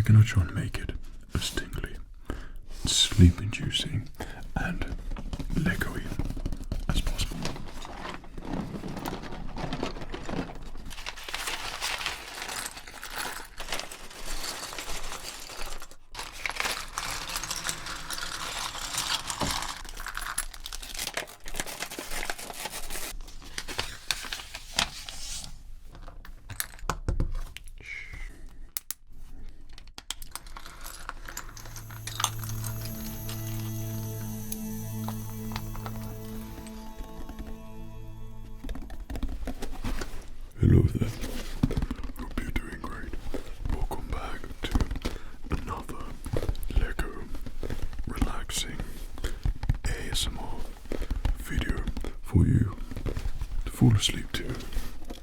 going to try and make it as tingly, sleep-inducing, and Lego-y as possible. Hello there. Hope you're doing great. Welcome back to another Lego relaxing ASMR video for you to fall asleep to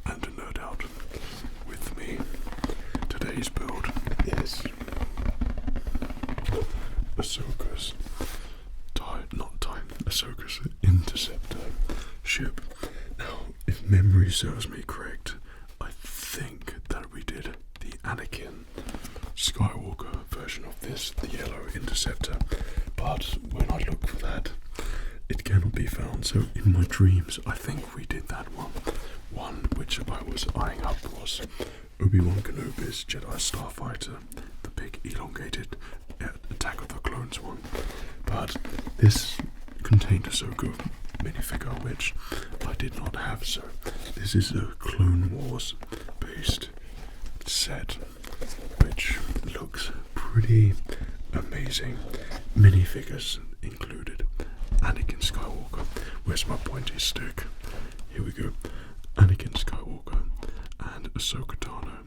and to nerd out with me. Today's build is Ahsoka's Ahsoka's Interceptor ship. Now, if memory serves me correct, I think that we did the Anakin Skywalker version of this, the yellow Interceptor, but when I look for that, it cannot be found. So in my dreams, I think we did that one. One which I was eyeing up was Obi-Wan Kenobi's Jedi Starfighter, the big elongated Attack of the Clones one. But this contained Ahsoka minifigure, which I did not have, so this is a Clone Wars based set, which looks pretty amazing. Minifigures included. Anakin Skywalker. Where's my pointy stick? Here we go. Anakin Skywalker and Ahsoka Tano.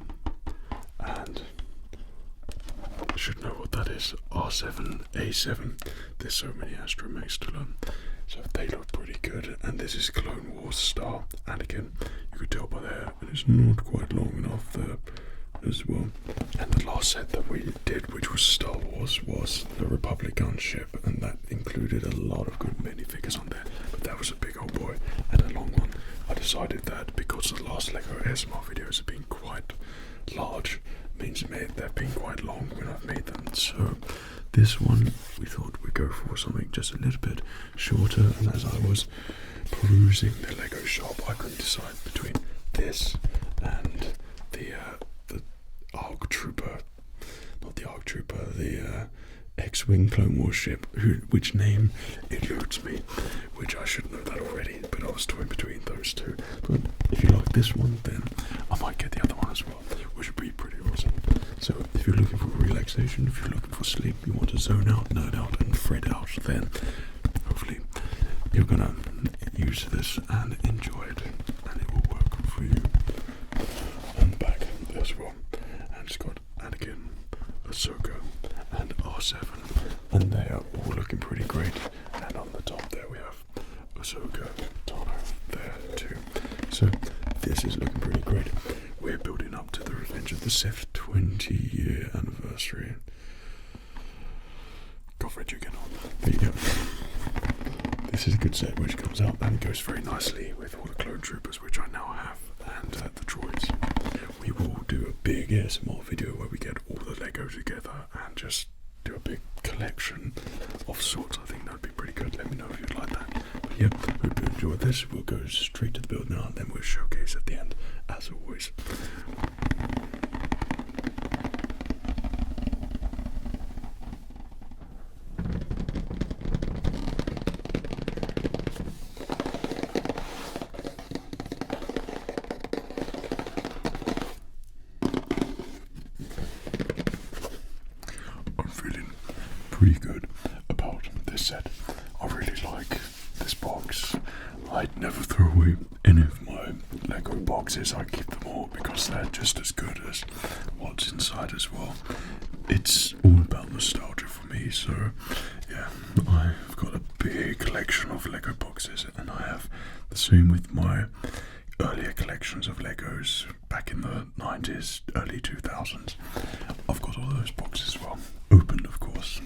And I should know what that is. R7A7. There's so many astromechs to learn. So they look pretty good. And this is Clone Wars star Anakin. You could tell by there, and it's not quite long enough there as well. And the last set that we did, which was Star Wars, was the Republic gunship, and that included a lot of good minifigures on there. But that was a big old boy and a long one. I decided that because the last Lego ASMR videos have been quite large, means they've been quite long when I've made them. So this one we thought we'd go for something just a little bit shorter, and as I was perusing the Lego shop, I couldn't decide between this and the ARC Trooper, not the ARC Trooper, the X-Wing Clone Wars ship, which name eludes me, which I should know that already, but I was toying between those two. But if you like this one, then I might get the other one as well, which would be pretty awesome. So if you're looking for relaxation, if you're looking for sleep, you want to zone out, nerd out, and Fred out, then hopefully you're gonna use this and enjoy it, and it will work for you. And the back as well. And it's got Anakin, Ahsoka, and R7, and they are all looking pretty great. And on the top there we have Ahsoka, Tano there too. So this is looking pretty great. We're building up to the Revenge of the Sith 20-year anniversary. God, Fred, you get on. There you go. This is a good set which comes out and goes very nicely with all the clone troopers, which I now have, and the droids. We will do a big ASMR video where we get all the Lego together and just do a big collection of sorts. I think that would be pretty good. Let me know if you'd like that. But yeah, hope you enjoyed this. We'll go straight to the build now, and then we'll showcase at the end, as always. Pretty good about this set. I really like this box. I'd never throw away any of my Lego boxes. I keep them all because they're just as good as what's inside as well. It's all about nostalgia for me, so yeah, I've got a big collection of Lego boxes, and I have the same with my earlier collections of Legos back in the 90s, early 2000s. I've got all those boxes as well, opened of course.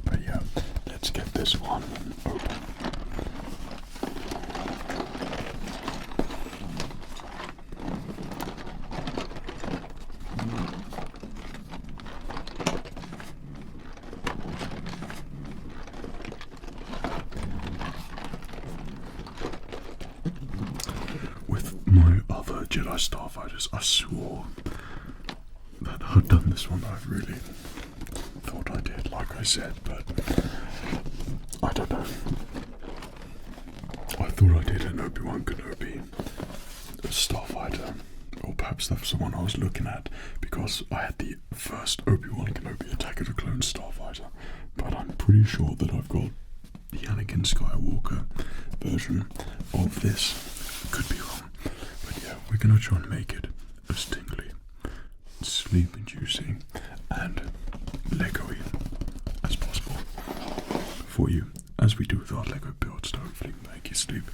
But yeah, let's get this one open. Jedi Starfighters. I swore that I'd done this one. I really thought I did, like I said, but I don't know. I thought I did an Obi-Wan Kenobi Starfighter, or perhaps that's the one I was looking at, because I had the first Obi-Wan Kenobi Attack of the Clones Starfighter, but I'm pretty sure that I've got the Anakin Skywalker version of this. Could be wrong, but yeah, we're gonna try and make it as tingly, sleep-inducing, and Lego-y as possible for you, as we do with our Lego builds to hopefully make you sleep.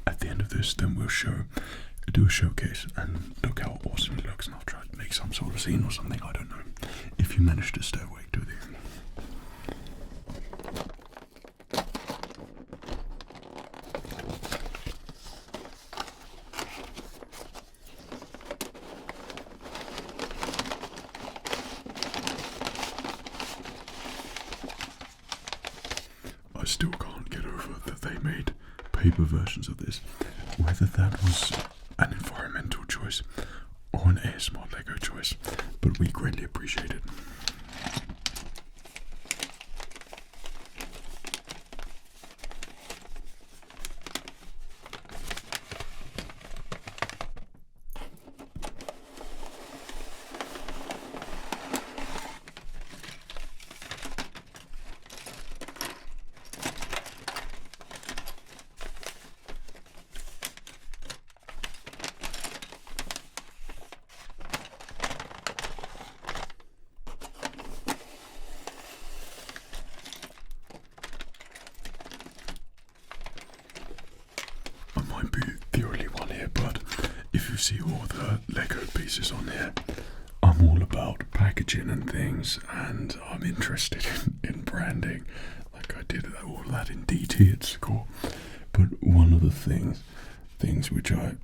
At the end of this, then we'll do a showcase and look how awesome it looks, and I'll try to make some sort of scene or something, I don't know, if you manage to stay awake to the end. I still can't get over that they made paper versions of this, whether that was an environmental choice or an ASMR Lego choice, but we greatly appreciate it. Be the only one here, but if you see all the Lego pieces on here, I'm all about packaging and things, and I'm interested in branding. Like I did all that in DT at school. But one of the things which I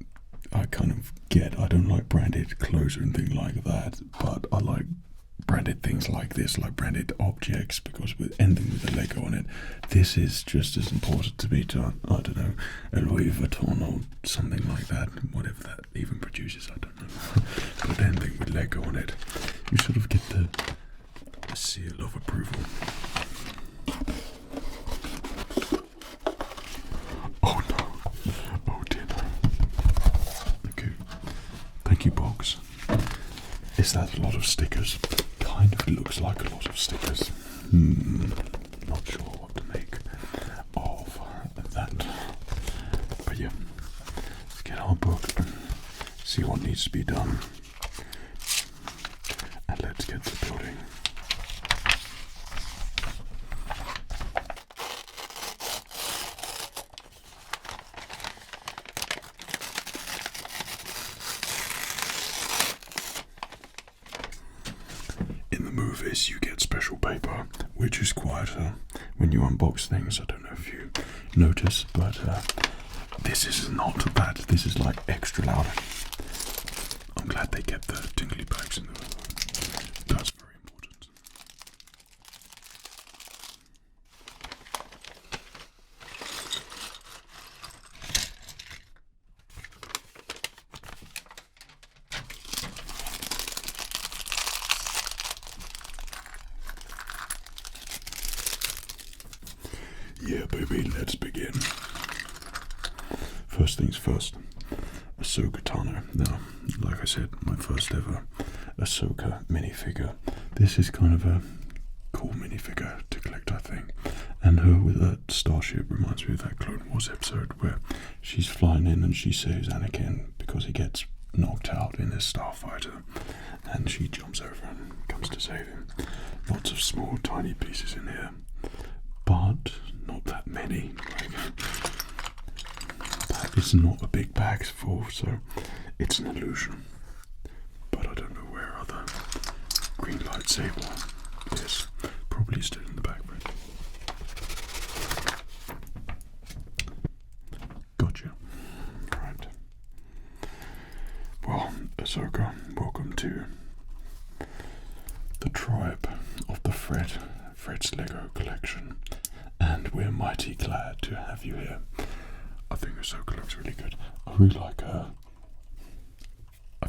kind of get, I don't like branded clothes or anything like that, but I like branded things like this, like branded objects, because with anything with a Lego on it, this is just as important to me to, I don't know, a Louis Vuitton or something like that, whatever that even produces, I don't know. But anything with Lego on it, you sort of get the seal of approval. Oh no, oh dear no. Okay, thank you box. Is that a lot of stickers? Kind of looks like a lot of stickers. Not sure what to make of that. But yeah, let's get our book and see what needs to be done. And let's get to building. Movies, you get special paper, which is quieter when you unbox things. I don't know if you notice, but this is not bad. This is like extra loud. I'm glad they kept the tingly bags in there. That's very important. Yeah, baby, let's begin. First things first, Ahsoka Tano. Now, like I said, my first ever Ahsoka minifigure. This is kind of a cool minifigure to collect, I think. And her with a starship reminds me of that Clone Wars episode where she's flying in and she saves Anakin because he gets knocked out in his starfighter. And she jumps over and comes to save him. Lots of small, tiny pieces in here. But not that many. That is not a big bag full, so it's an illusion. But I don't know where other green lightsaber is. Probably still in the background. Gotcha. Right. Well, Ahsoka, welcome to the tribe of the Fred's Lego collection. And we're mighty glad to have you here. I think Ahsoka looks really good. I really like her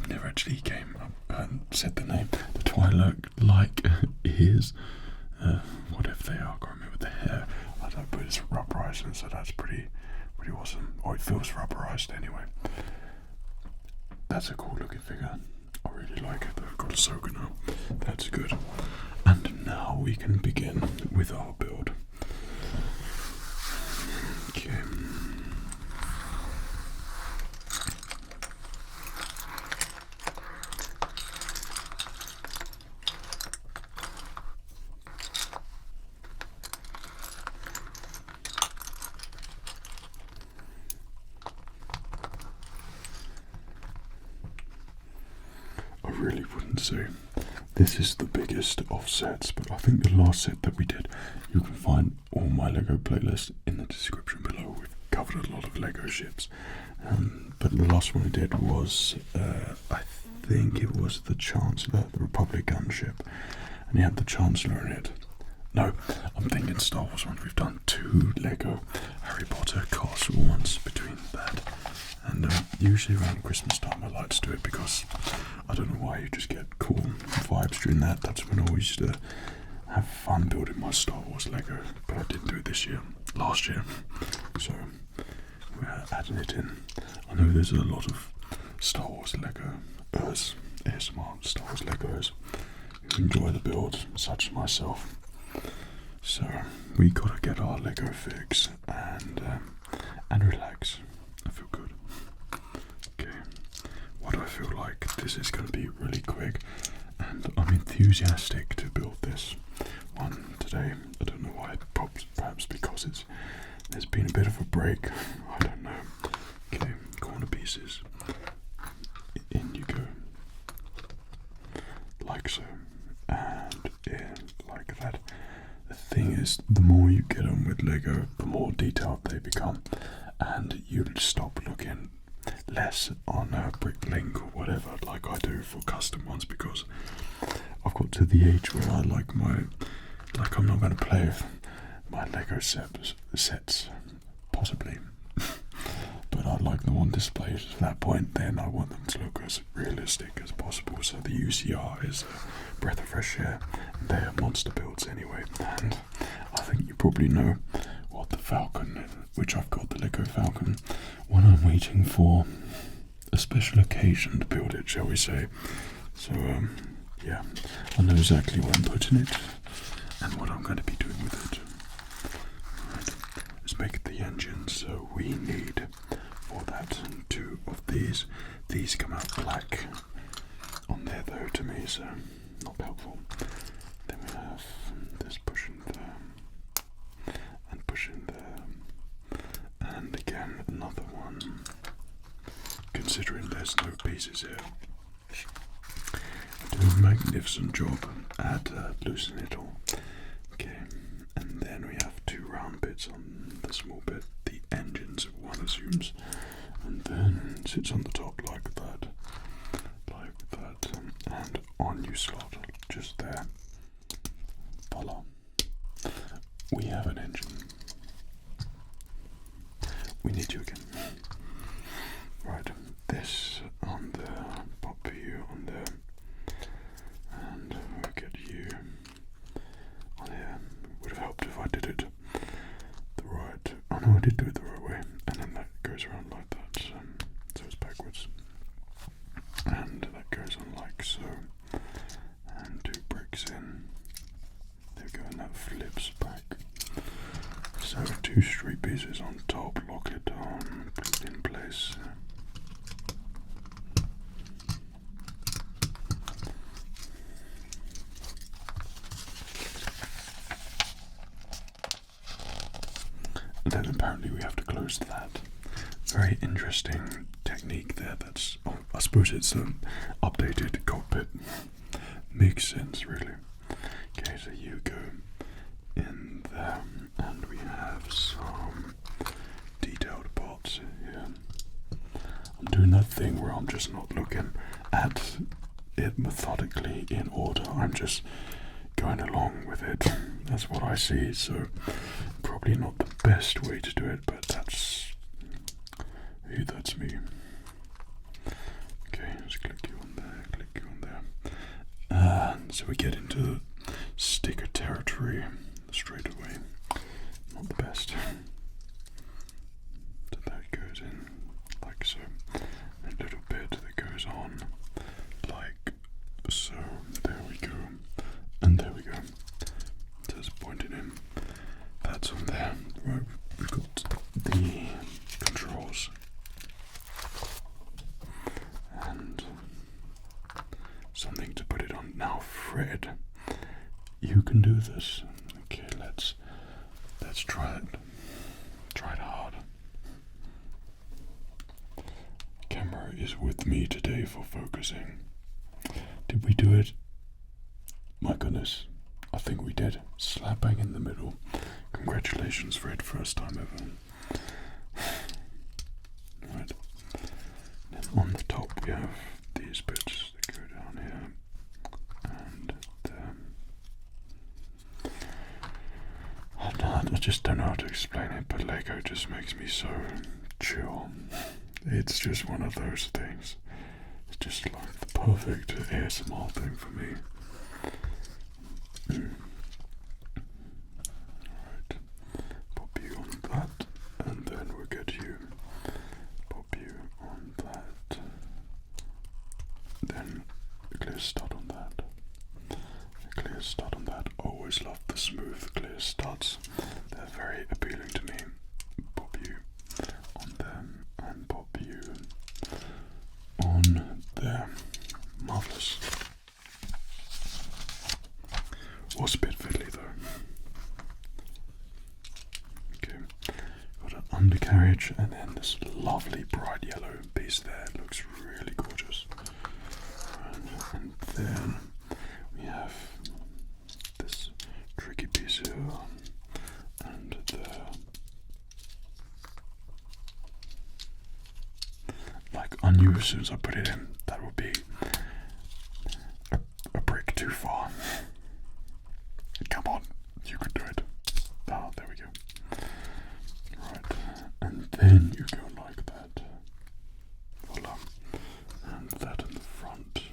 never actually came up and said the name. The Twilight-like ears, whatever they are, I can't remember the hair. I don't, but it's rubberized, so that's pretty awesome. Or it feels rubberized anyway. That's a cool looking figure. I really like it. I've got Ahsoka now. That's good. And now we can begin with our build. Okay. I really wouldn't say this is the biggest of sets, but I think the last set that we did, you can find all my Lego playlist in the description below. We've covered a lot of Lego ships, but the last one we did was, I think it was the Chancellor, the Republic gunship, and he had the Chancellor in it. No, I'm thinking Star Wars ones. We've done 2 Lego Harry Potter castle ones between that. And usually around Christmas time I like to do it because I don't know why, you just get cool vibes during that. That's when I always used to have fun building my Star Wars Lego, but I didn't do it this year, last year. So we're adding it in. I know there's a lot of Star Wars Lego-ers, ASMR Star Wars Lego-ers, who enjoy the build, such as myself. So we gotta get our Lego fix and relax. I feel good. Okay, what do I feel like? This is going to be really quick, and I'm enthusiastic to build this one today. I don't know why, perhaps because there's been a bit of a break. I don't know. Okay, corner pieces. In you go. Like so. And in like that. The thing is, the more you get on with Lego, the more detailed they become, and you'll stop looking less on a brick link or whatever like I do for custom ones, because I've got to the age where I like I'm not going to play with my Lego sets possibly, but I like them on display to that point. Then I want them to look as realistic as possible, so the UCR is a breath of fresh air. They're monster builds anyway, and I think you probably know what the Falcon, which I've got the Lego Falcon, when I'm waiting for a special occasion to build it, shall we say. So yeah, I know exactly where I'm putting it and what I'm going to be doing with it. Right, let's make the engine. So we need for that 2 of these. These come out black on there though to me, so not helpful. Then we have this pushing there and pushing there, and again another one. Considering there's no pieces here, do a magnificent job at loosening it all. Okay, and then we have 2 round bits on the small bit, the engines one assumes, and then sits on the top like that, and on you slot just there. Voila. We have an engine. We need you again. Right, this on there, pop you on there, and we'll get you on here. Would have helped if I did it the right. Oh no, I did do it the right way, and then that goes around like that, so it's backwards, and that goes on like so, and 2 bricks in. There we go, and that flips back. So 2 straight pieces on top, lock it on, put it in place. And then apparently we have to close that. Very interesting technique there. That's, I suppose it's an updated cockpit. Makes sense, really. Okay, so you go in there, and we have some detailed parts here. I'm doing that thing where I'm just not looking at it methodically in order. I'm just going along with it. That's what I see, so probably not the best way to do it, but that's me. Okay, let's click you on So we get into sticker territory straight away. Not the best. So that goes in like so. A little bit that goes on like so. There we go. And there we go. So it's pointing in. That's on there. Right, we've got the controls. And something to put it on. Now, Fred, you can do this. Okay, let's try it. Try it hard. Camera is with me today for focusing. Did we do it? My goodness, I think we did. Slap bang in the middle. Congratulations, Fred, first time ever. Right. Then on the top we have these bits that go down here and there. I just don't know how to explain it, but Lego just makes me so chill. It's just one of those things. It's just like the perfect ASMR thing for me. Alright, pop you on that, and then we'll get you. Pop you on that. Then a clear stud on that. A clear stud on that. Always love the smooth, clear studs. They're very appealing to me. Pop you on them, and pop you on there. Marvelous. Was a bit fiddly though. Okay, got an undercarriage and then this lovely bright yellow piece there. It looks really gorgeous. And then we have this tricky piece here and there. Like I knew as soon as I put it in that would be a brick too far. Come on, you can do it. Ah, there we go. Right, and then you go like that. Voila. And that in the front.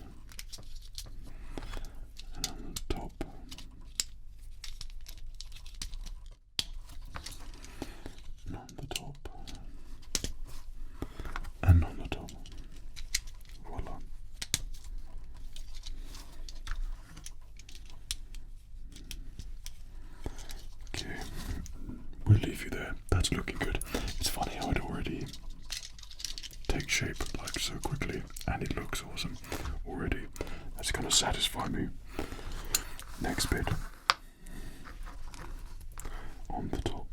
And on the top. And on the top. And on the top. Voila. Okay, we'll leave you there. That's looking good. It's funny how it already takes shape like so quickly, and it looks awesome already. That's gonna satisfy me. Next bit on the top.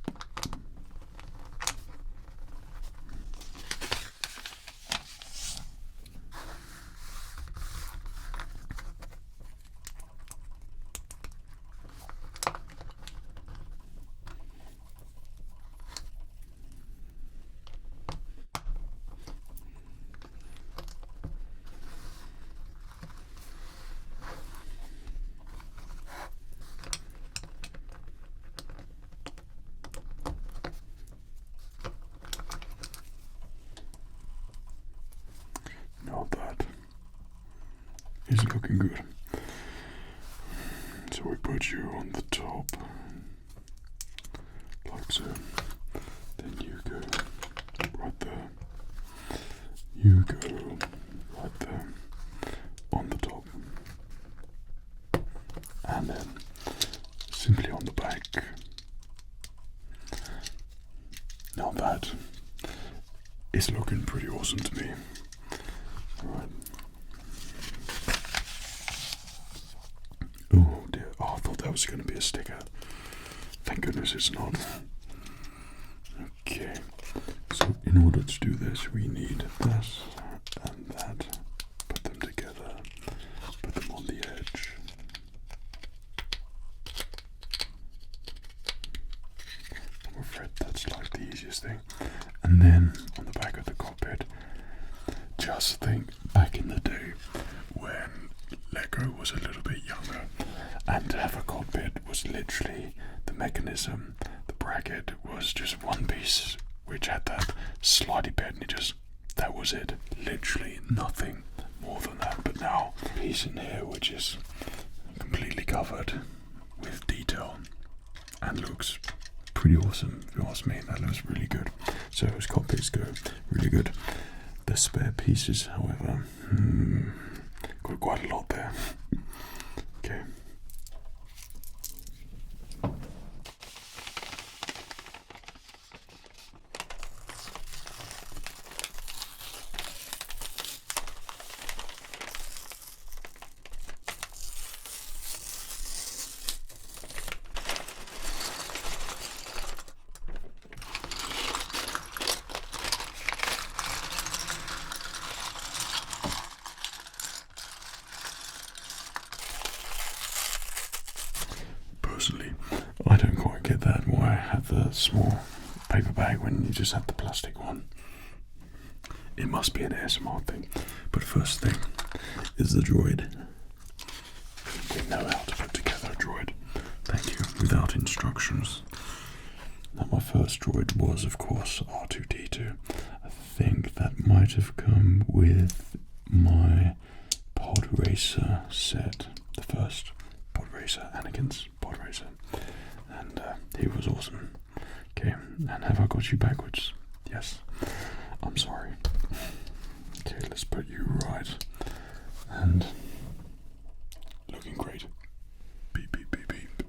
Now that is looking good. So we put you on the top, like so. Then you go right there. You go right there on the top. And then simply on the back. Now that is looking pretty awesome to me. Alright. Oh dear. Oh, I thought that was going to be a sticker. Thank goodness it's not. Okay. So in order to do this, we need this and that. Put them together. Put them on the edge. I'm afraid that's like the easiest thing. And then on the back of the cockpit, just think back in the day when Lego was a little bit younger, and to have a cockpit was literally the mechanism, the bracket was just one piece which had that slidey bit, and that was it, literally nothing more than that. But now, a piece in here which is completely covered with detail and looks pretty awesome, if you ask me. That looks really good. So his cockpits go really good. The spare pieces, however, got quite a lot there. Okay. Personally, I don't quite get that, why I have the small paper bag when you just have the plastic one. It must be an ASMR thing. But first thing is the droid. We know how to put together a droid. Thank you. Without instructions. Now my first droid was, of course, R2-D2. I think that might have come with my pod racer set. The first pod racer, Anakin's pod racer. And he was awesome. Okay, and have I got you backwards? Yes. I'm sorry. Okay, let's put you right. And looking great. Beep, beep, beep, beep.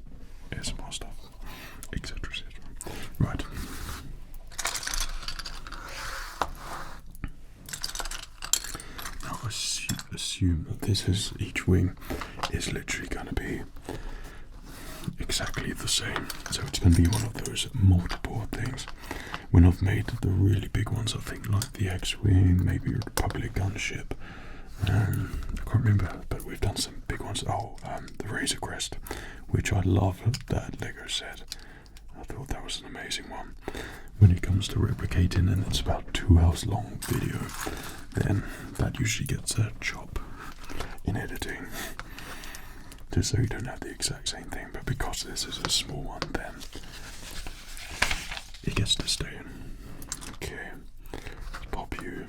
ASMR stuff. Etc. etc. Right. Now assume that this is, each wing is literally going to be exactly the same. So it's going to be one of those multiple things. When I've made the really big ones, I think like the X-Wing, maybe a Republic gunship. I can't remember, but we've done some big ones. Oh, the Razor Crest, which I love that Lego set. I thought that was an amazing one. When it comes to replicating, and it's about 2 hours long video, then that usually gets a chop in editing. Just so you don't have the exact same thing, but because this is a small one, then it gets to stay in. Okay, let's pop you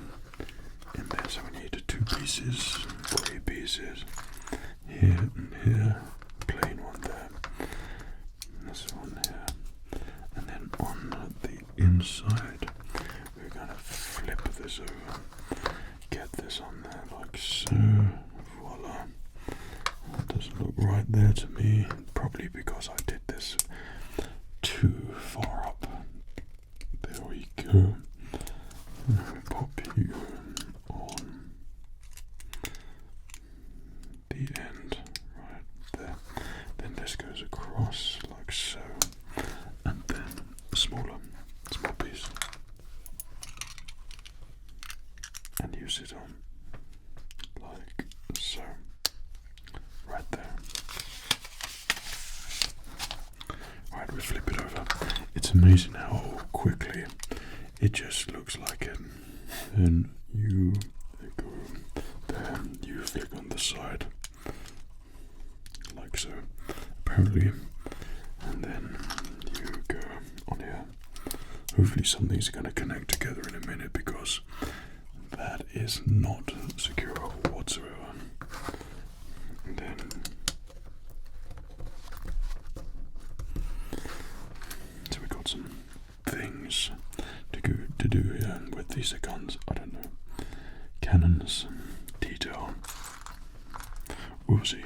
in there. So we need 2 pieces, 3 pieces, here and here, plain one there, and this one here, and then on the inside, we're gonna flip this over, get this on there like so, voila. That doesn't look right there to me, probably because I did this too far up. There we go. Pop you on the end right there. Then this goes across like so, and then a small piece, and use it on like so, right there. Right, we flip it over. It's amazing how quickly it just looks like it. Then you go there, you flick on the side, like so, apparently, and then you go on here. Hopefully something's going to connect together in a minute, because that is not secure whatsoever. And then so we got some things to do here with these guns. I don't know. Cannons, detail. We'll see.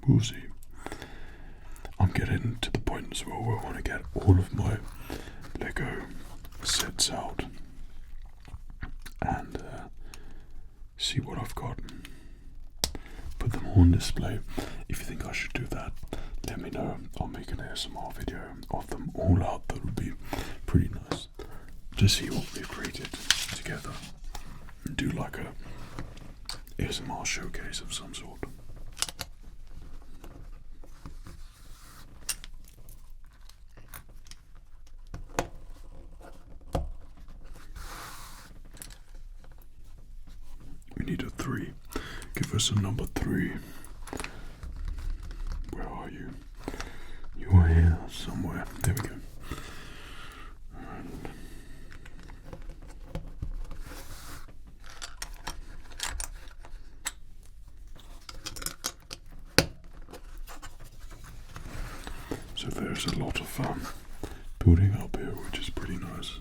We'll see. I'm getting to the point as well where I want to get all of my Lego sets out and see what I've got. Put them on display. If you think I should do that, let me know. I'll make an ASMR video of them all out. That would be pretty nice to see what we've created together and do like a ASMR showcase of some sort. We need a 3. Give us a number 3. Where are you? You are here somewhere. There we go. And So there's a lot of building up here, which is pretty nice.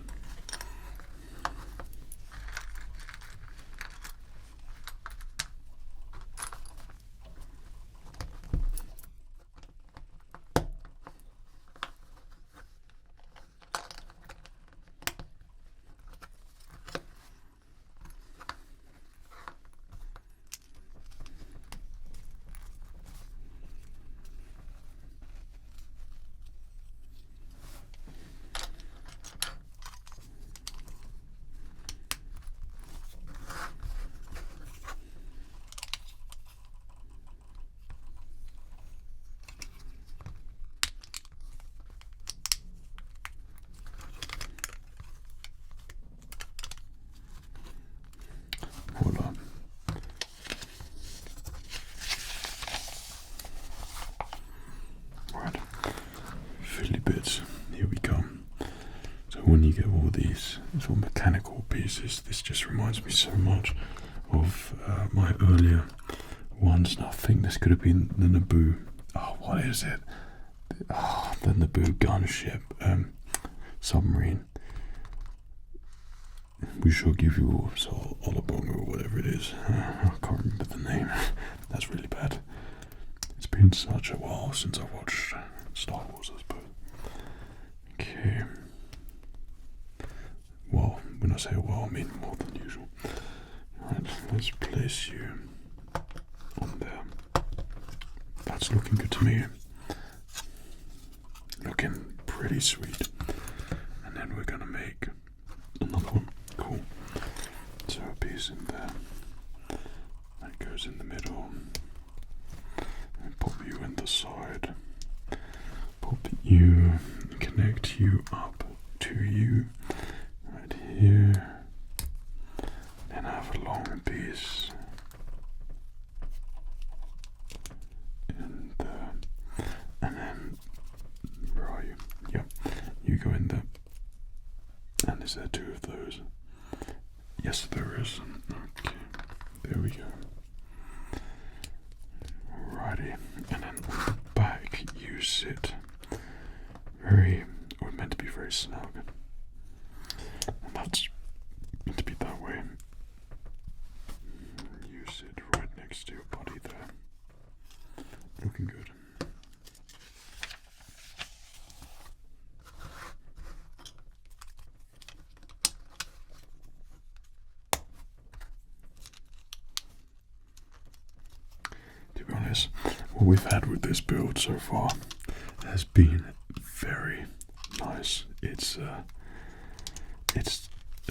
Voila. Right, fiddly bits, here we come. So when you get all these sort of mechanical pieces, this just reminds me so much of my earlier ones. And I think this could have been the Naboo. Oh, what is it? Oh, the Naboo gunship submarine. We shall give you Olabong or whatever it is. I can't remember the name. That's really bad. It's been such a while since I watched Star Wars, I suppose. Okay. Well, when I say a while, I mean more than usual. Right, let's place you on there. That's looking good to me. Looking pretty sweet. And then we're gonna make another one. Cool. So a piece in there. That goes in the middle. And pop you in the side. Pop you, connect you up to you. Right here. Then have a long piece in there. And then, where are you? Yep, you go in there. And is there two of those? Yes, there is. Okay, there we go. Alrighty, and then on the back you sit or meant to be very snug. And that's meant to be that way. You sit right next to your body there. Looking good. What we've had with this build so far has been very nice. It's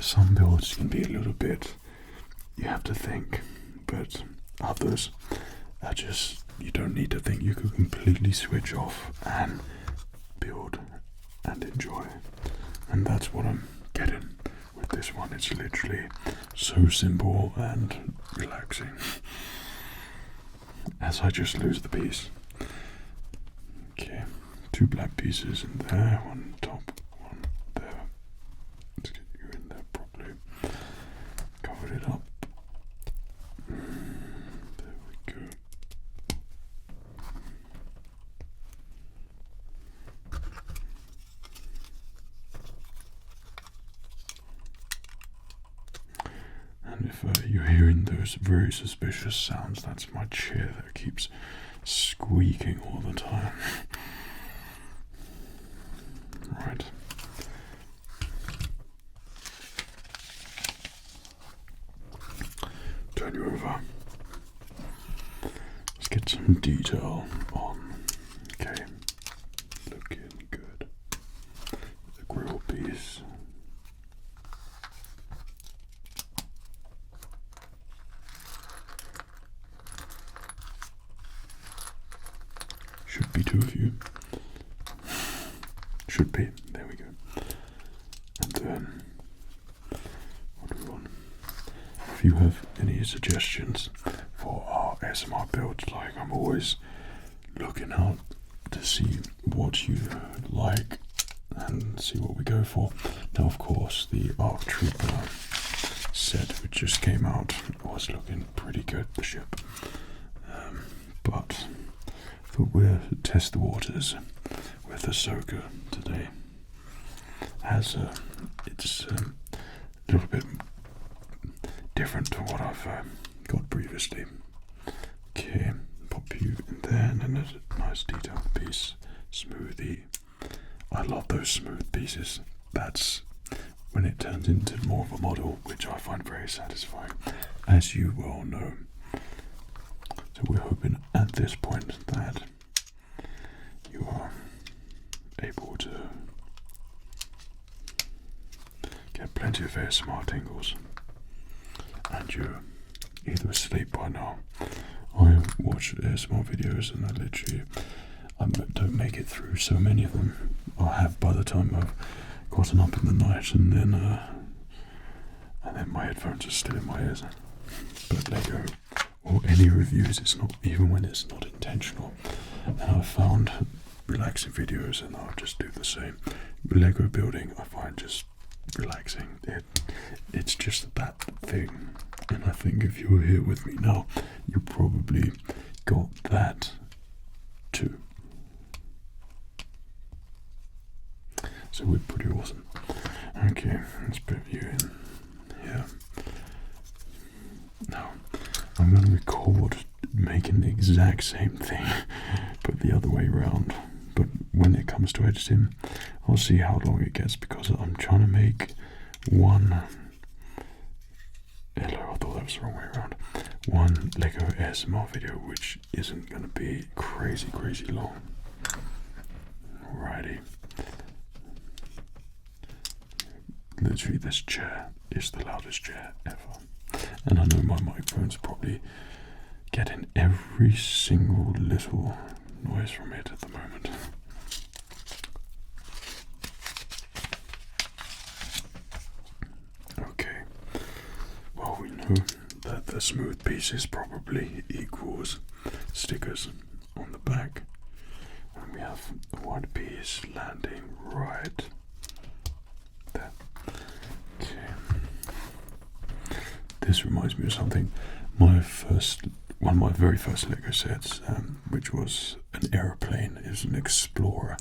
some builds can be a little bit, you have to think, but others are just, you don't need to think. You can completely switch off and build and enjoy, and that's what I'm getting with this one. It's literally so simple and relaxing. As I just lose the piece. Okay, two black pieces in there, one top, one there. Let's get you in there properly. Covered it up. There we go. And if you're hearing those very suspicious sounds, that's my chair that keeps squeaking all the time. Right. Turn you over. Let's get some detail on. Okay. Looking good. The grill piece. Should be two of you. Should be. There we go. And then, what do we want? If you have any suggestions for our ASMR builds, like, I'm always looking out to see what you like and see what we go for. Now, of course, the ARC Trooper set which just came out was looking pretty good, the ship. But thought we'll test the waters with Ahsoka today. It's a little bit different to what I've got previously. Okay, pop you in there, and then there's a nice detailed piece, smoothie. I love those smooth pieces. That's when it turns into more of a model, which I find very satisfying, as you well know. So we're hoping at this point that you are able to get plenty of ASMR tingles, and you're either asleep by now. I watch ASMR videos and I don't make it through so many of them. I have by the time I've gotten up in the night, and then my headphones are still in my ears. But Lego or any reviews, it's not, even when it's not intentional. And I've found relaxing videos, and I'll just do the same. Lego building, I find just relaxing. It's just that thing. And I think if you were here with me now, you probably got that too. So we're pretty awesome. Okay, let's put you in here. Now, I'm going to record making the exact same thing, but the other way around. But when it comes to editing, I'll see how long it gets, because I'm trying to make one... Hello, I thought that was the wrong way around. One Lego ASMR video, which isn't going to be crazy long. Alrighty. Literally, this chair is the loudest chair ever. And I know my microphone's probably getting every single little noise from it at the moment. Okay. Well, we know that the smooth pieces probably equals stickers on the back. And we have the white piece landing right there. Okay. This reminds me of something. One of my very first Lego sets, which was an aeroplane. It was an Explorer.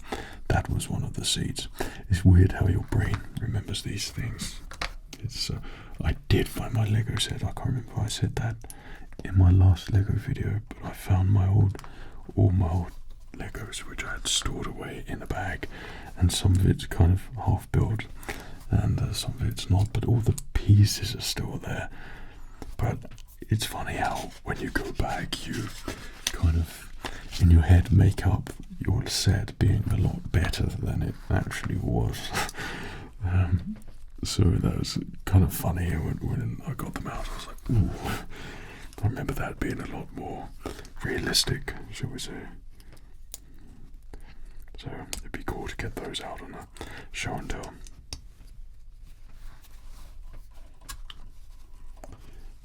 That was one of the seats. It's weird how your brain remembers these things. I did find my Lego set. I can't remember if I said that in my last Lego video, but I found all my old Legos, which I had stored away in a bag, and some of it's kind of half built, and some of it's not, but all the pieces are still there. But it's funny how when you go back, you kind of in your head make up your set being a lot better than it actually was. So that was kind of funny when I got them out. I was like, ooh, I remember that being a lot more realistic, shall we say. So it'd be cool to get those out on a show and tell.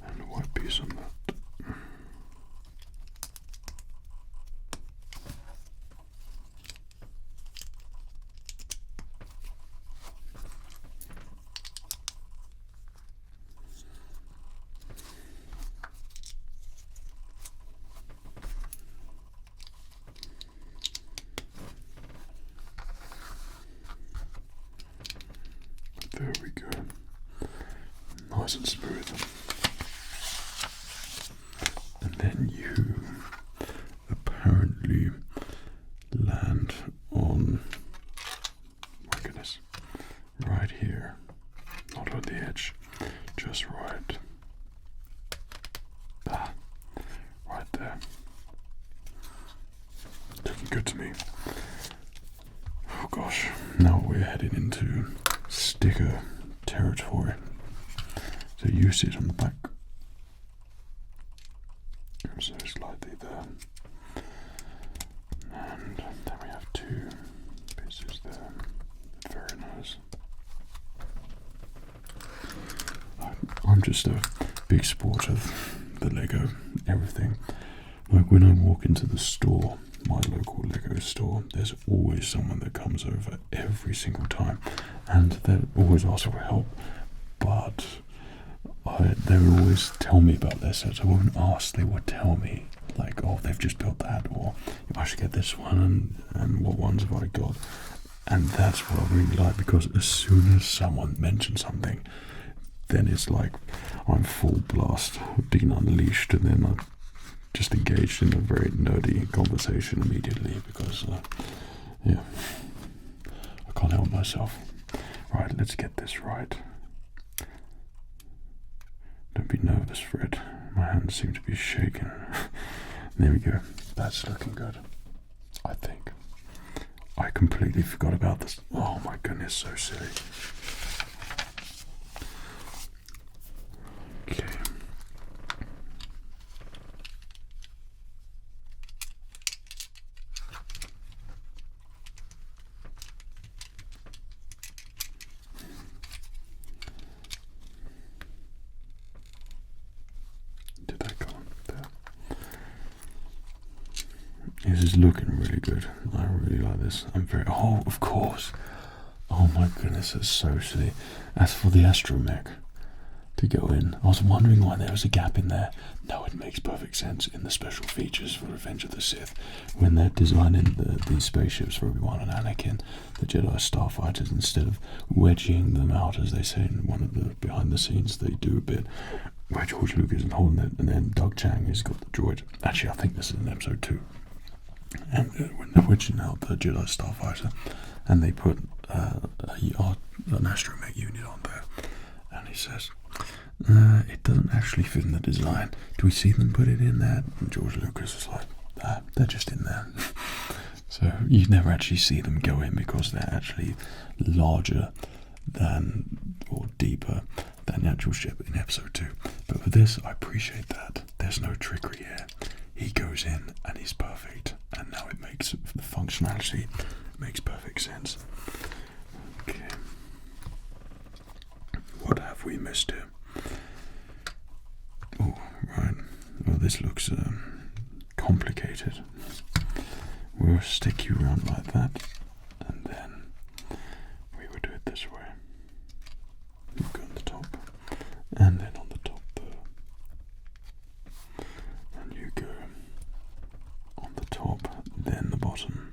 And a white piece on that. There we go. Nice and smooth. And then you apparently land on, my goodness, right here. Not on the edge, just right. Right there. Looking good to me. Oh gosh, now we're heading into sticker territory. So you sit on the back, so slightly there, and then we have two pieces there. Very nice. I'm just a big sport of the Lego everything. Like when I walk into the store, my local Lego store, there's always someone that comes over every single time, and they always ask for help, but they would always tell me about their sets. I wouldn't ask, they would tell me. like, oh, they've just built that, or if I should get this one, and what ones have I got? And that's what I really like, because as soon as someone mentions something, then it's like I'm full blast, being unleashed, and then I'm just engaged in a very nerdy conversation immediately, because, yeah, I can't help myself. Right, let's get this right. Don't be nervous, Fred. My hands seem to be shaking. There we go. That's looking good, I think. I completely forgot about this. Oh my goodness, so silly. Okay. Did that go on there? This is looking really good. I really like this. I'm very. Oh, of course. Oh my goodness, that's so silly. As for the astromech to go in, I was wondering why there was a gap in there. No, it makes perfect sense in the special features for Revenge of the Sith. When they're designing these spaceships for Obi-Wan and Anakin, the Jedi Starfighters, instead of wedging them out, as they say in one of the behind the scenes, they do a bit where George Lucas is holding it, and then Doug Chang has got the droid. Actually, I think this is in episode 2. And when they're wedging out the Jedi Starfighter, and they put an astromech unit on there, and he says, it doesn't actually fit in the design. Do we see them put it in there? And George Lucas was like, they're just in there. So you never actually see them go in, because they're actually larger than, or deeper than the actual ship in episode 2. But for this, I appreciate that. There's no trickery here. He goes in and he's perfect, and now it makes the functionality makes perfect sense. Okay, what have we missed here? Oh, right. Well, this looks complicated. We'll stick you around like that, and then we will do it this way. You go on the top, and then on the top there, and you go on the top, then the bottom,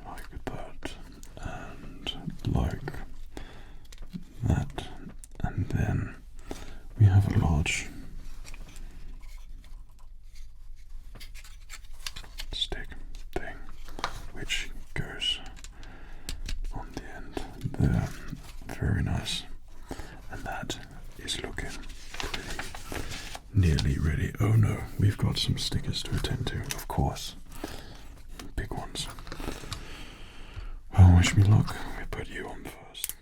like that, and like that, and then we have a large stick thing which goes on the end there. Very nice. And that is looking pretty nearly ready. Oh no, we've got some stickers to attend to, of course. Big ones. Well, wish me luck. We put you on first.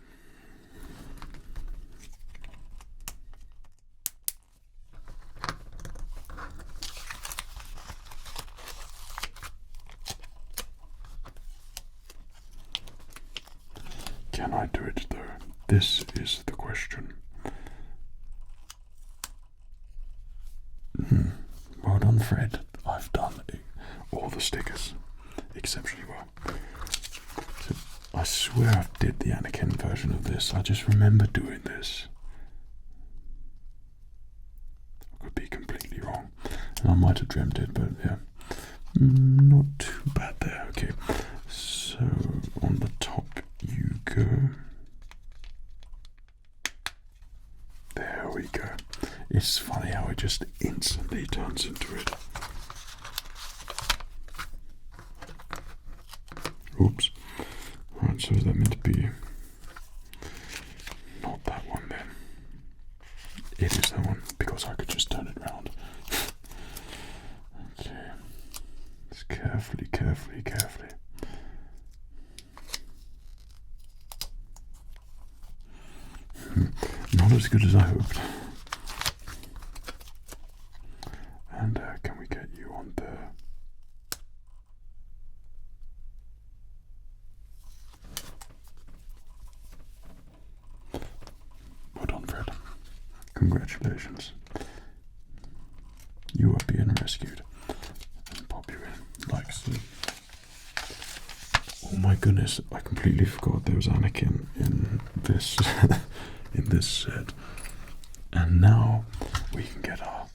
Can I do it though? This is the question. Well done, Fred. I've done all the stickers exceptionally well. So I swear I did the Anakin version of this. I just remember doing this. I could be completely wrong, and I might have dreamt it, but yeah, not too bad there. Okay, so on the top you go. There we go. It's funny how it just instantly turns into it. Oops. Right, so is that meant to be not that one then? It is that one, because I could just turn it round. Okay. Let's carefully. Not as good as I hoped. And can we get you on there? Well done, Fred. Congratulations. You are being rescued. And pop you in like so. Oh my goodness, I completely forgot there was Anakin in this in this set. And now we can get our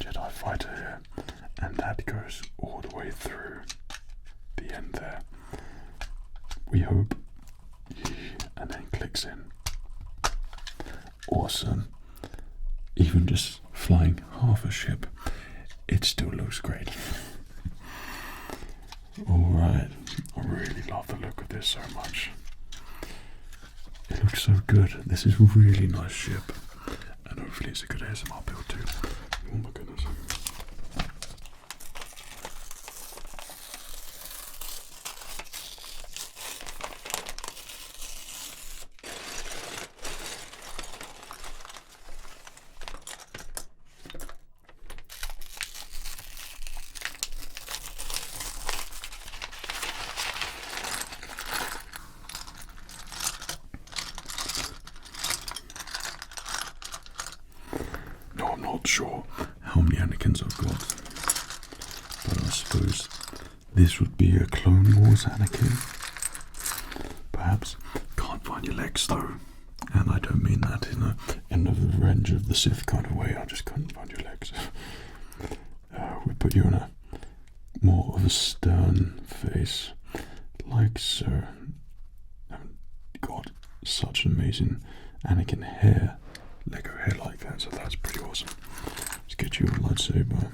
Jedi fighter here, and that goes all the way through the end there. We hope. And then clicks in. Awesome. Even just flying half a ship, it still looks great. Alright, I really love the look of this so much. It looks so good. This is a really nice ship, and hopefully it's a good ASMR build too. Oh my goodness. No, I'm not sure how many Anakins I've got, but I suppose this would be a Clone Wars Anakin. Perhaps. Can't find your legs though, and I don't mean that in a end of the range of the Sith kind of way. I just couldn't find your legs. We put you in a more of a stern face, like so. Haven't got such an amazing Anakin hair. Lego hair like that, so that's pretty awesome. Let's get you a lightsaber.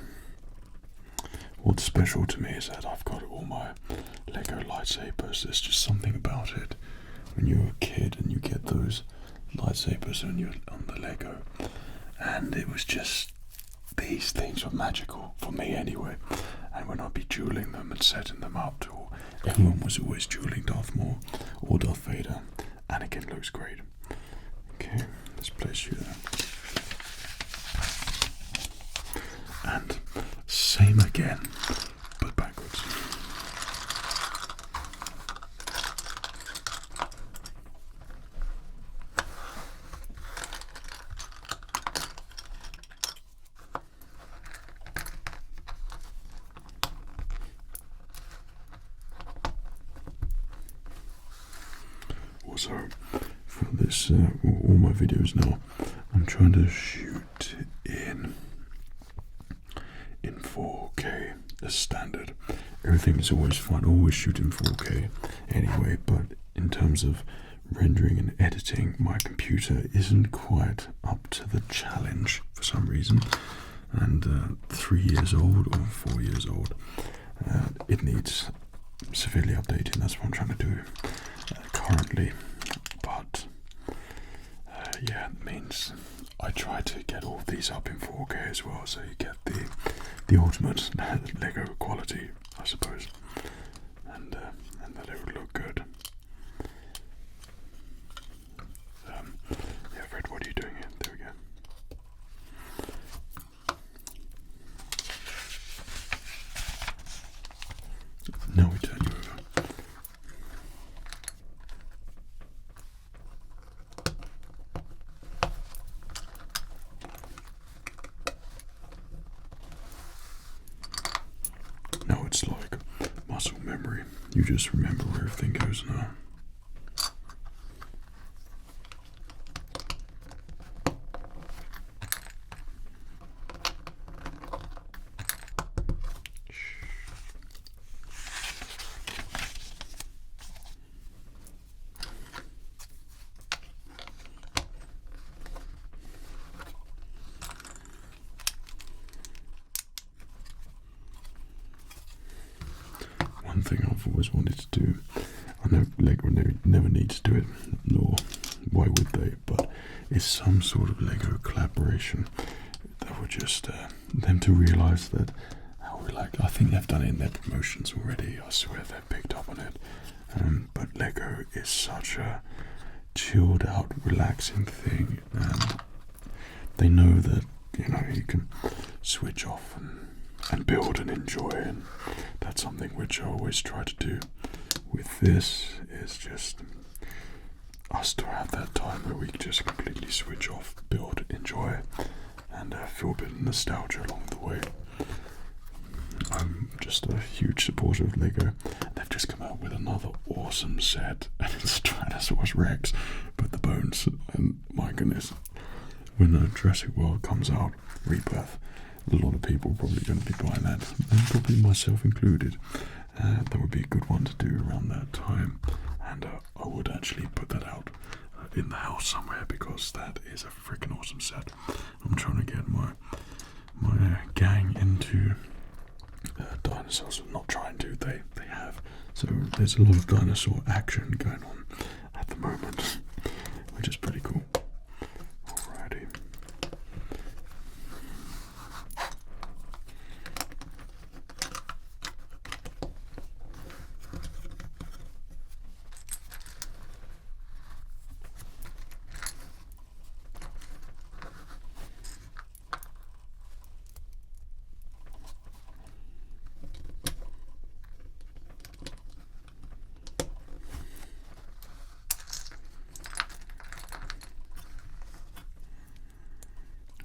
What's special to me is that I've got all my Lego lightsabers. There's just something about it when you're a kid and you get those lightsabers and you're on the Lego, and it was just, these things were magical for me anyway. And when I'd be dueling them and setting them up to, everyone was always dueling Darth Maul or Darth Vader. Anakin looks great. Okay, let's place you there. And same again, but backwards. Also, for this, all my videos now, I'm trying to shoot in 4K as standard. Everything is always fine, always shoot in 4K anyway, but in terms of rendering and editing, my computer isn't quite up to the challenge for some reason. And 3 years old or 4 years old, it needs severely updating. That's what I'm trying to do currently. But yeah, it means I try to get all of these up in 4K as well, so you get the ultimate Lego quality, I suppose, and that it would look good. Yeah, Fred, what are you doing here? There we go. Now we turn you over. Now it's like muscle memory. You just remember where everything goes now. One thing I've always wanted to do, I know Lego never needs to do it, nor why would they, but it's some sort of Lego collaboration that would just them to realise that how we like. I think they've done it in their promotions already. I swear they've picked up on it. But Lego is such a chilled out, relaxing thing, and they know that you can switch off and build and enjoy, and that's something which I always try to do with this, is just us to have that time where we just completely switch off, build, enjoy, and feel a bit of nostalgia along the way. I'm just a huge supporter of Lego. They've just come out with another awesome set, and it's Tyrannosaurus Rex, but the bones, and my goodness, when Jurassic World comes out, Rebirth, a lot of people are probably going to be buying that, and probably myself included. That would be a good one to do around that time, and I would actually put that out in the house somewhere, because that is a freaking awesome set. I'm trying to get my gang into dinosaurs. Not trying to, they have. So there's a lot of dinosaur action going on at the moment, which is pretty cool. Alrighty.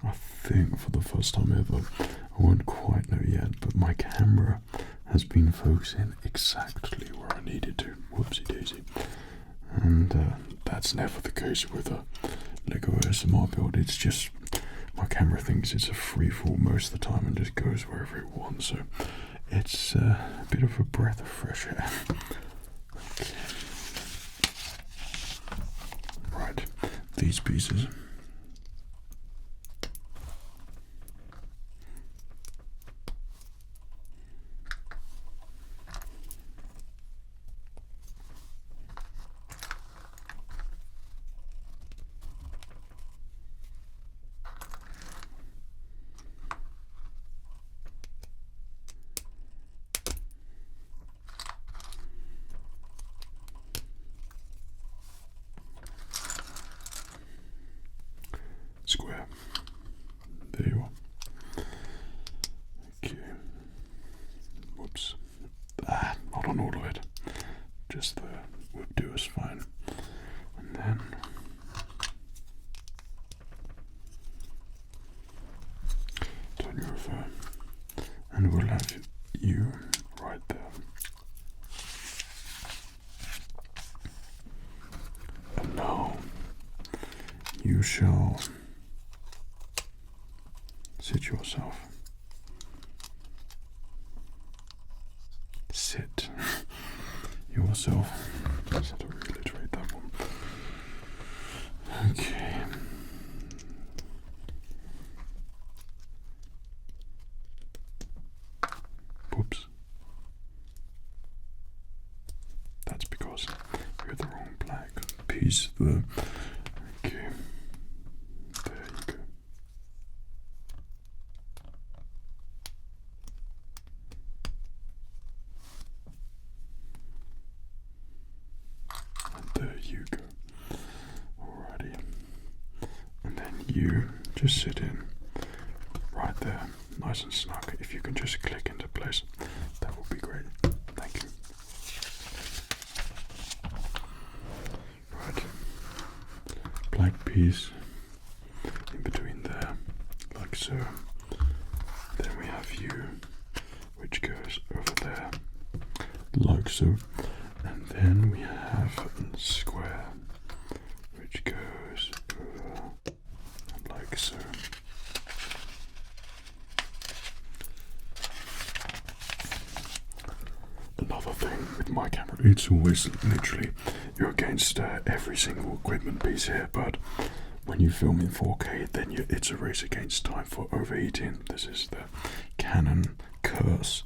I think for the first time ever, I won't quite know yet, but my camera has been focusing exactly where I needed to. Whoopsie daisy. And that's never the case with a Lego ASMR build. It's just my camera thinks it's a free fall most of the time and just goes wherever it wants. So it's a bit of a breath of fresh air. Okay. Right, these pieces. Square. There you are. Okay. Whoops. Not on all of it. Just the overdue is fine. And then turn you over, and we'll have you right there. And now you shall sit yourself. Sit yourself. Just have to reiterate that one. Okay. Whoops. That's because you're the wrong black piece. Okay. There you go. There you go. Alrighty. And then you just sit in right there, nice and snug. If you can just click into place, that would be great. Thank you. Right. Black piece in between there, like so. Then we have you, which goes over there, like so. And then we have a square, which goes over like so. Another thing with my camera, it's always literally you're against every single equipment piece here, but when you film in 4K, then it's a race against time for overheating. This is the Canon curse.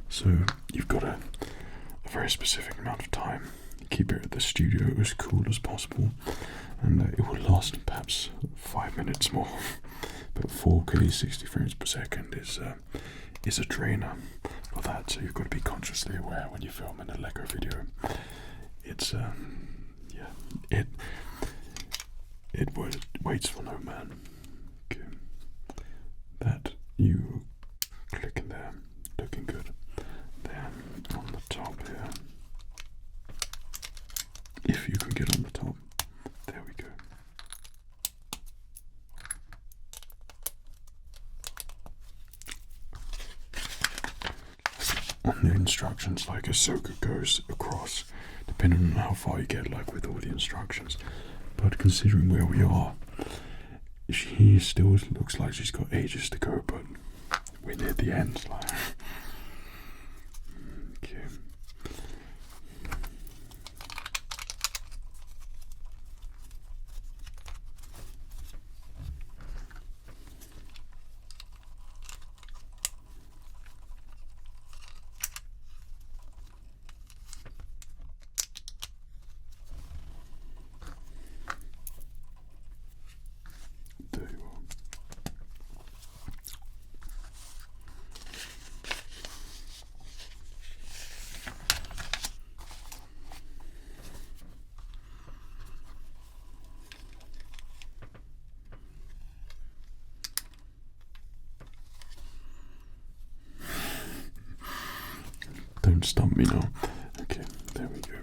So you've got a very specific amount of time. Keep it at the studio as cool as possible, and it will last perhaps 5 minutes more. But 4K 60 frames per second is a drainer for that, so you've got to be consciously aware when you film in a Lego video. It's yeah, it waits for no man. Okay. That you click in there, looking good. Then on the top here, if you can get on the top, there we go. On the instructions, like Ahsoka goes across, depending on how far you get, like with all the instructions. But considering where we are, she still looks like she's got ages to go, but we're near the end. Like. Okay. There you are. Don't stump me now. Okay, there we go.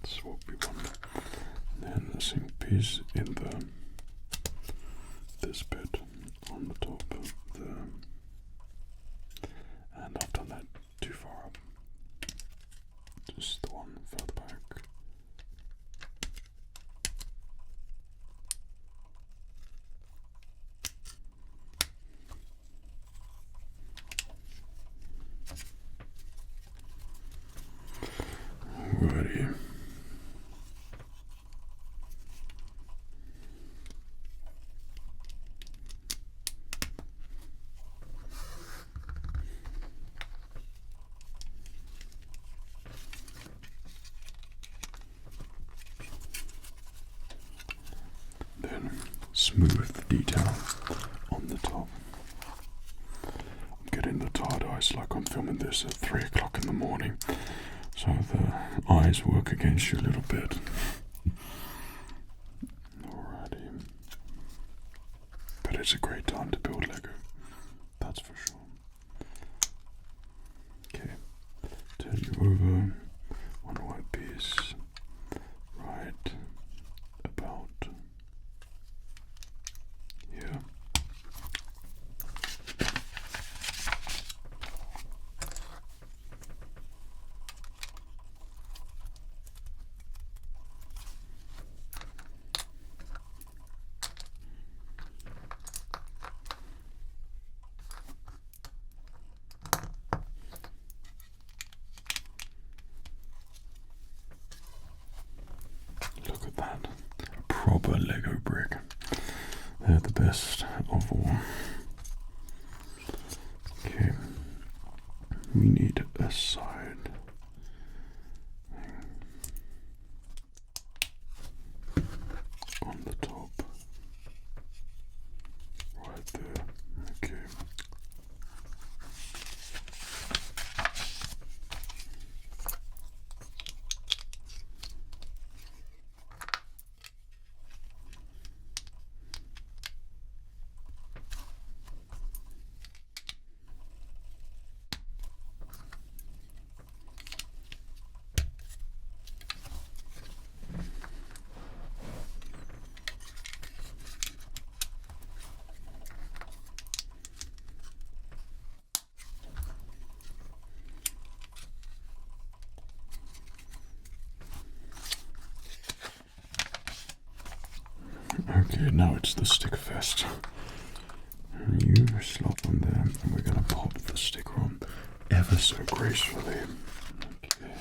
That's what we want. And then a single piece in this bit on the top there. And I've done that too far up. Just the one further back. Alrighty. Then smooth the detail on the top. I'm getting the tired eyes like I'm filming this at 3 o'clock in the morning. So the eyes work against you a little bit. Alrighty. But it's a great time to build Lego. That's for sure. Okay. Turn you over. One white piece. Right about here. Look at that. A proper Lego brick. They're the best of all. Okay. We need a side on the top. Right there. Okay. Okay, now it's the sticker fest. You slot on there, and we're gonna pop the sticker on ever so gracefully. Okay.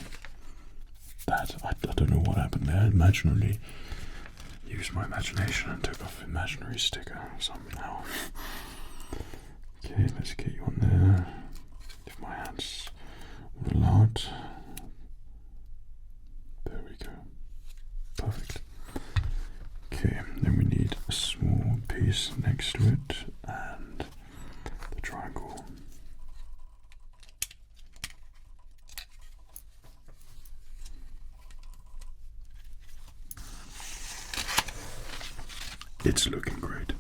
That I don't know what happened there. I imaginarily used my imagination and took off imaginary sticker somehow. Okay, let's get you on there. If my hands roll out. There we go. Perfect. Okay, then we need a small piece next to it and the triangle. It's looking great.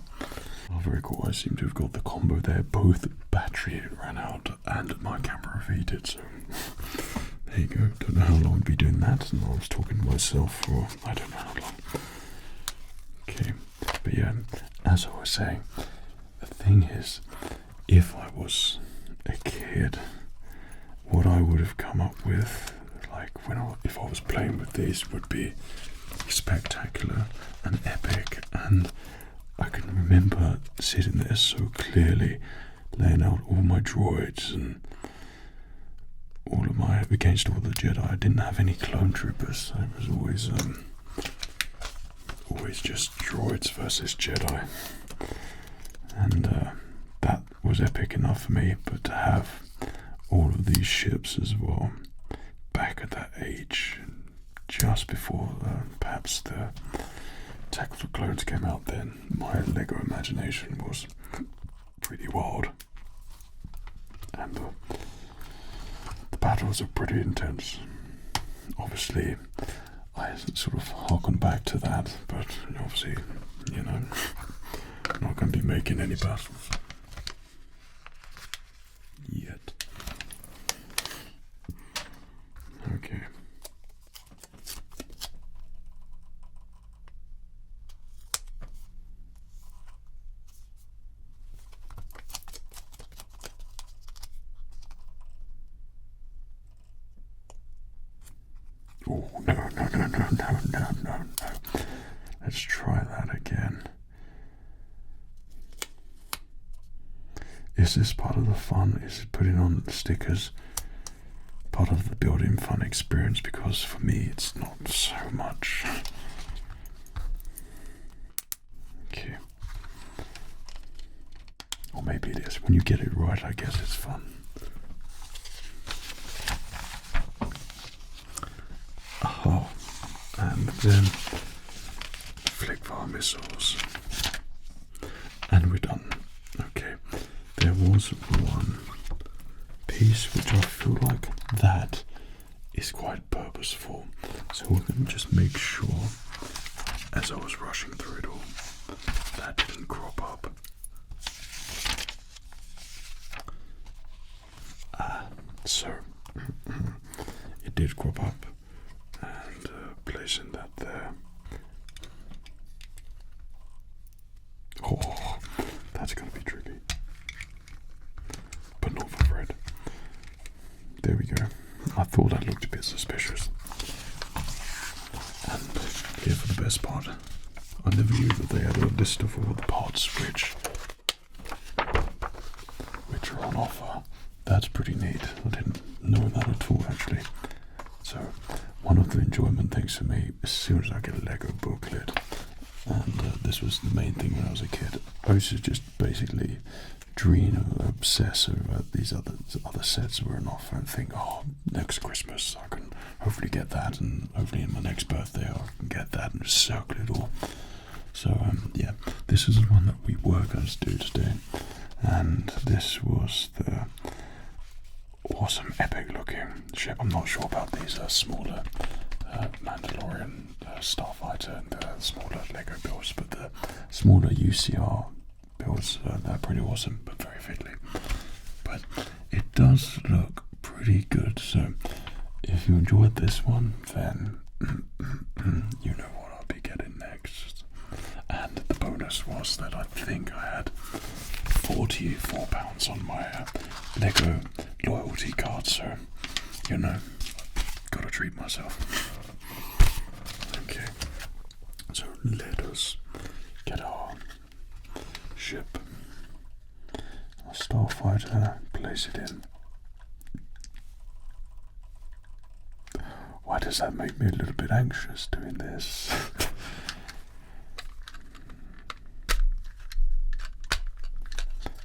Oh, very cool. I seem to have got the combo there. Both battery ran out and my camera overheated, so there you go. Don't know how long I'd be doing that, and I was talking to myself for I don't know how long. Okay, but yeah, as I was saying, the thing is, if I was a kid, what I would have come up with, like if I was playing with these, would be spectacular and epic. And I can remember sitting there so clearly, laying out all my droids and against all the Jedi. I didn't have any clone troopers. It was always just droids versus Jedi, and that was epic enough for me. But to have all of these ships as well, back at that age, just before perhaps the Attack of the Clones came out, then my Lego imagination was pretty wild, and the battles are pretty intense. Obviously, I sort of harken back to that, but obviously, I'm not going to be making any battles yet. Okay. Oh, no. Let's try that again. Is this part of the fun? Is it putting on the stickers part of the building fun experience? Because for me, it's not so much. Okay. Or maybe it is. When you get it right, I guess it's fun. Oh, and then flick fire missiles, and we're done. Okay, there was one piece which I feel like that is quite purposeful, so we're going to just make sure, as I was rushing through it all, that didn't crop up. So it did crop up. And placing that there. Oh, that's going to be tricky. But not for Fred. There we go. I thought that looked a bit suspicious. And here for the best part. I never knew that they had a list of all the parts which are on offer. That's pretty neat. I didn't know that at all, actually. So one of the enjoyment things for me, as soon as I get a Lego booklet, and this was the main thing when I was a kid, I used to just basically dream or obsess over these other sets that were on offer and think, oh, next Christmas I can hopefully get that, and hopefully in my next birthday I can get that, and just circle it all. So yeah, this is the one that we were going to do today, and this was the awesome, epic looking ship. I'm not sure about these smaller Mandalorian Starfighter and the smaller Lego builds, but the smaller UCR builds, they're pretty awesome, but very fiddly. But it does look pretty good, so if you enjoyed this one, then you know what I'll be getting next. And the bonus was that I think I had £44 on my Lego loyalty card, so gotta treat myself. Okay, so let us get our ship, our Starfighter, place it in. Why does that make me a little bit anxious doing this?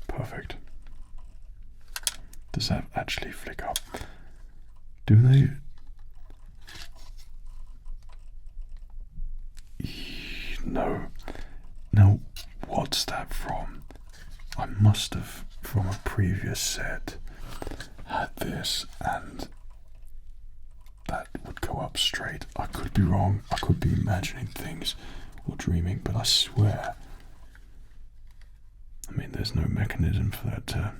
Perfect. Does that actually flick up? Do they? No. Now, what's that from? I must have, from a previous set, had this, and that would go up straight. I could be wrong. I could be imagining things or dreaming, but I swear, I mean, there's no mechanism for that to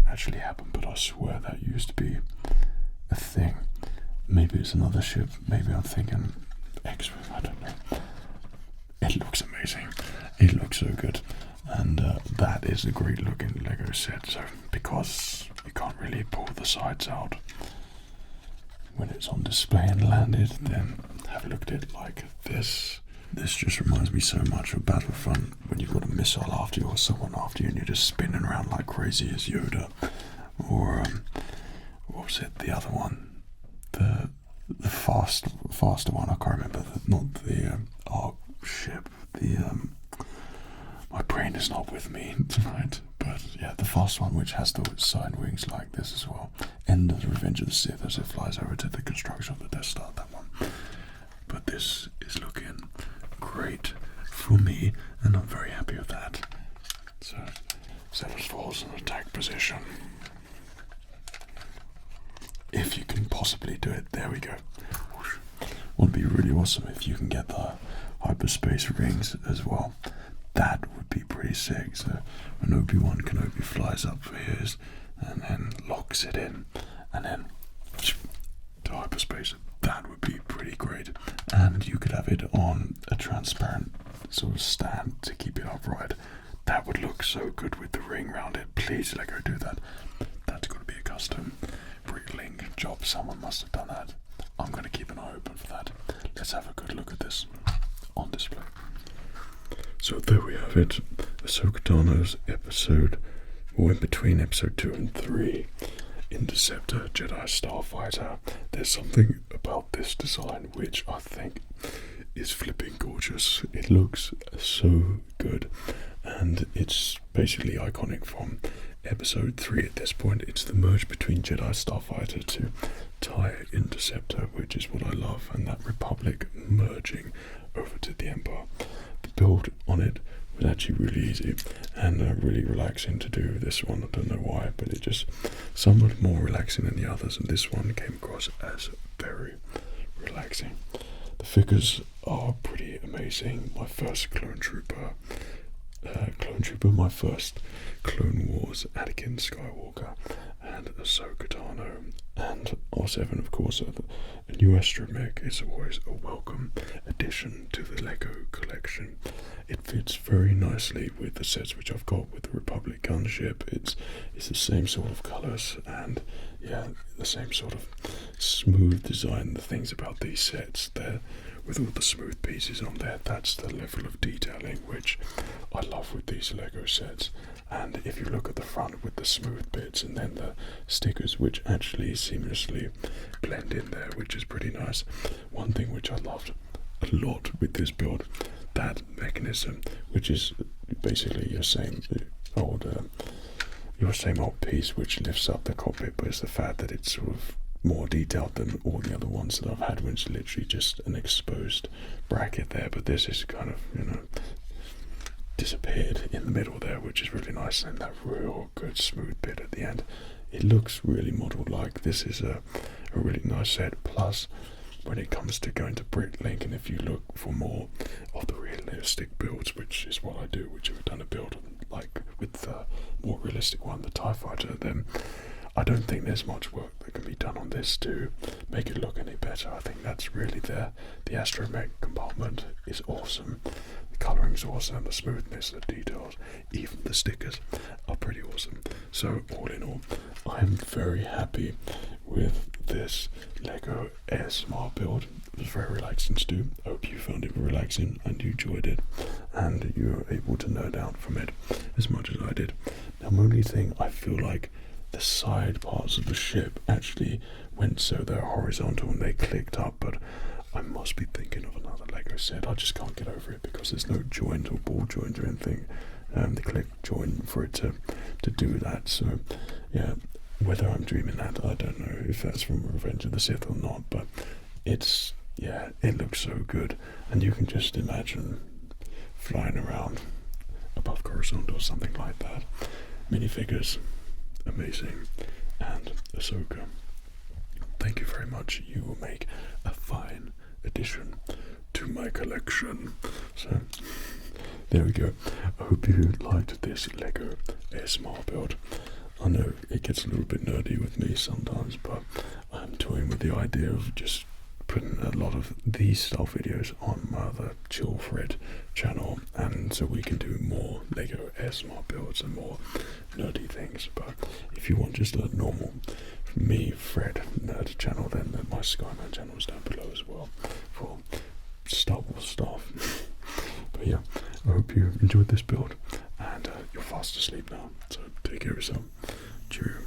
actually happen, but I swear that used to be a thing. Maybe it's another ship. Maybe I'm thinking X-Wing. I don't know. It looks amazing. It looks so good. And that is a great looking Lego set. So because you can't really pull the sides out when it's on display and landed, then have a look at it like this. This just reminds me so much of Battlefront when you've got a missile after you or someone after you and you're just spinning around like crazy as Yoda. Or what was it? The other one, the faster one. I can't remember. Not the ARC ship. My brain is not with me tonight. But yeah, the fast one, which has the side wings like this as well. End of the Revenge of the Sith as it flies over to the construction of the Death Star. That one. But this is looking great for me, and I'm very happy with that. So, Zealous falls in attack position. If you can possibly do it, there we go. Would be really awesome if you can get the hyperspace rings as well. That would be pretty sick. So when Obi-Wan Kenobi flies up for his and then locks it in and then to hyperspace, that would be pretty great. And you could have it on a transparent sort of stand to keep it upright. That would look so good with the ring around it. Please, Lego, do that. That's got to be a custom Bricklink job. Someone must have done that. I'm going to keep an eye open for that. Let's have a good look at this on display. So there we have it. Ahsoka Tano's episode, or in between episode 2 and 3. Interceptor, Jedi Starfighter. There's something about this design which I think is flipping gorgeous. It looks so good, and it's basically iconic from episode 3 at this point. It's the merge between Jedi Starfighter to TIE Interceptor, which is what I love, and that Republic merging over to the Empire. The build on it was actually really easy and really relaxing to do. This one, I don't know why, but it just somewhat more relaxing than the others, and this one came across as very relaxing. The figures are pretty amazing. My first clone trooper, my first Clone Wars Anakin Skywalker, and Ahsoka Tano, and R7, of course. A new astromech is always a welcome addition to the Lego collection. It fits very nicely with the sets which I've got with the Republic gunship. It's the same sort of colours and yeah, the same sort of smooth design. The things about these sets, there with all the smooth pieces on there, that's the level of detailing which I love with these Lego sets. And if you look at the front with the smooth bits and then the stickers which actually seamlessly blend in there, which is pretty nice. One thing which I loved a lot with this build, that mechanism, which is basically your same old piece which lifts up the cockpit, but it's the fact that it's sort of more detailed than all the other ones that I've had, which is literally just an exposed bracket there. But this is kind of, you know, disappeared in the middle there, which is really nice, and that real good smooth bit at the end. It looks really model like. This is a really nice set. Plus, when it comes to going to Bricklink, and if you look for more of the realistic builds, which is what I do, which I've done a build like with the more realistic one, the TIE Fighter, then I don't think there's much work that can be done on this to make it look any better. I think that's really there. The astromech compartment is awesome. The coloring's awesome. The smoothness, the details, even the stickers are pretty awesome. So all in all, I'm very happy with this Lego ASMR build. It was very relaxing to do. I hope you found it relaxing and you enjoyed it and you were able to nerd out from it as much as I did. Now, the only thing, I feel like the side parts of the ship actually went so they're horizontal and they clicked up, but I must be thinking of another Lego set. I just can't get over it because there's no joint or ball joint or anything, the click joint for it to do that. So yeah, whether I'm dreaming that, I don't know if that's from Revenge of the Sith or not, but it's, yeah, it looks so good, and you can just imagine flying around above Coruscant or something like that. Minifigures, amazing. And Ahsoka, thank you very much. You will make a fine addition to my collection. So there we go. I hope you liked this Lego ASMR build. I know it gets a little bit nerdy with me sometimes, but I'm toying with the idea of just putting a lot of these style videos on my other CHILLFRED channel, and so we can do more Lego ASMR builds and more nerdy things. But if you want just a normal me, Fred nerd channel, then my Skyman channel is down below as well for Star Wars stuff. hope you enjoyed this build, and you're fast asleep now. So take care of yourself. Cheerio.